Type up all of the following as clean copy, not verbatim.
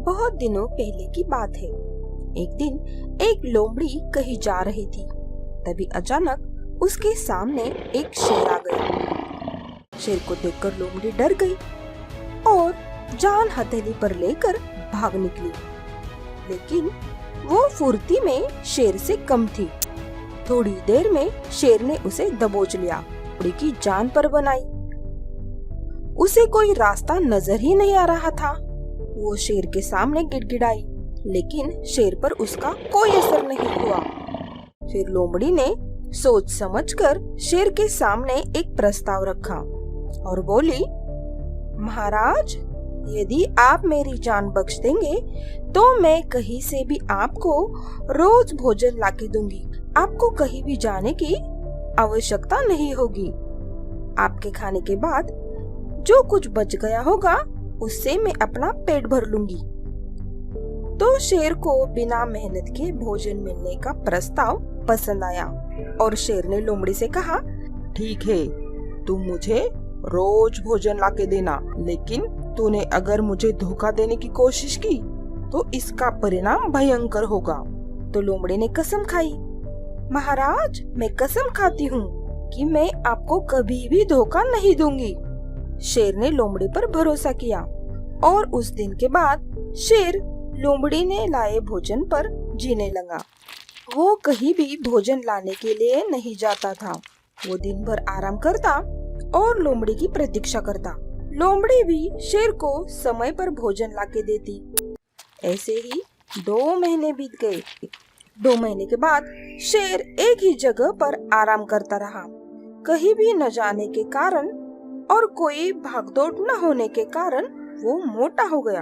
बहुत दिनों पहले की बात है। एक दिन एक लोमड़ी कहीं जा रही थी। तभी अचानक उसके सामने एक शेर आ गया। शेर को देखकर लोमड़ी डर गई और जान हथेली पर लेकर भाग निकली। लेकिन वो फुर्ती में शेर से कम थी। थोड़ी देर में शेर ने उसे दबोच लिया, लोमड़ी की जान पर बनाई। उसे कोई रास्ता नजर ही नहीं आ रहा था। वो शेर के सामने गिड़गिड़ाई, लेकिन शेर पर उसका कोई असर नहीं हुआ। फिर लोमड़ी ने सोच समझकर शेर के सामने एक प्रस्ताव रखा और बोली, महाराज, यदि आप मेरी जान बख्श देंगे तो मैं कहीं से भी आपको रोज भोजन लाके दूंगी। आपको कहीं भी जाने की आवश्यकता नहीं होगी। आपके खाने के बाद जो कुछ बच गया होगा उससे मैं अपना पेट भर लूंगी। तो शेर को बिना मेहनत के भोजन मिलने का प्रस्ताव पसंद आया और शेर ने लोमड़ी से कहा, ठीक है, तुम मुझे रोज भोजन लाके देना, लेकिन तूने अगर मुझे धोखा देने की कोशिश की तो इसका परिणाम भयंकर होगा। तो लोमड़ी ने कसम खाई, महाराज, मैं कसम खाती हूँ कि मैं आपको कभी भी धोखा नहीं दूंगी। शेर ने लोमड़ी पर भरोसा किया और उस दिन के बाद शेर लोमड़ी ने लाए भोजन पर जीने लगा। वो कहीं भी भोजन लाने के लिए नहीं जाता था। वो दिन भर आराम करता और लोमड़ी की प्रतीक्षा करता। लोमड़ी भी शेर को समय पर भोजन लाके देती। ऐसे ही 2 महीने बीत गए। 2 महीने के बाद शेर एक ही जगह पर आराम करता रहा। कहीं भी न जाने के कारण और कोई भागदौड़ न होने के कारण वो मोटा हो गया।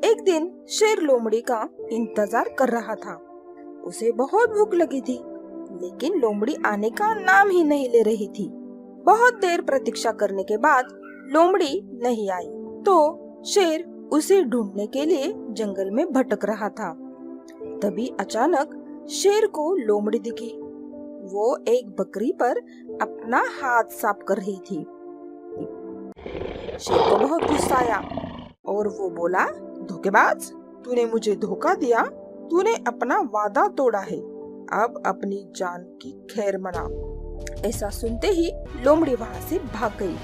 एक दिन शेर लोमड़ी का इंतजार कर रहा था। उसे बहुत भूख लगी थी, लेकिन लोमड़ी आने का नाम ही नहीं ले रही थी। बहुत देर प्रतीक्षा करने के बाद लोमड़ी नहीं आई, तो शेर उसे ढूंढने के लिए जंगल में भटक रहा था। तभी अचानक शेर को लोमड़ी दिखी। वो एक बकरी पर अपना हाथ साफ कर रही थी। शेर को बहुत गुस्सा आया और वो बोला, धोखेबाज, तूने मुझे धोखा दिया। तूने अपना वादा तोड़ा है। अब अपनी जान की खैर मना। ऐसा सुनते ही लोमड़ी वहाँ से भाग गई।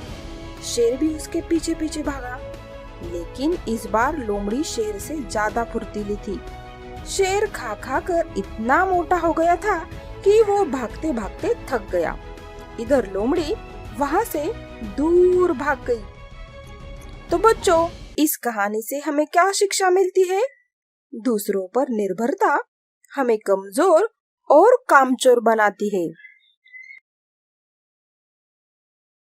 शेर भी उसके पीछे पीछे भागा, लेकिन इस बार लोमड़ी शेर से ज्यादा फुर्तीली थी। शेर खा खा कर इतना मोटा हो गया था कि वो भागते भागते थक गया। इधर लोमड़ी वहाँ से दूर भाग गई। तो बच्चों, इस कहानी से हमें क्या शिक्षा मिलती है? दूसरों पर निर्भरता हमें कमजोर और कामचोर बनाती है।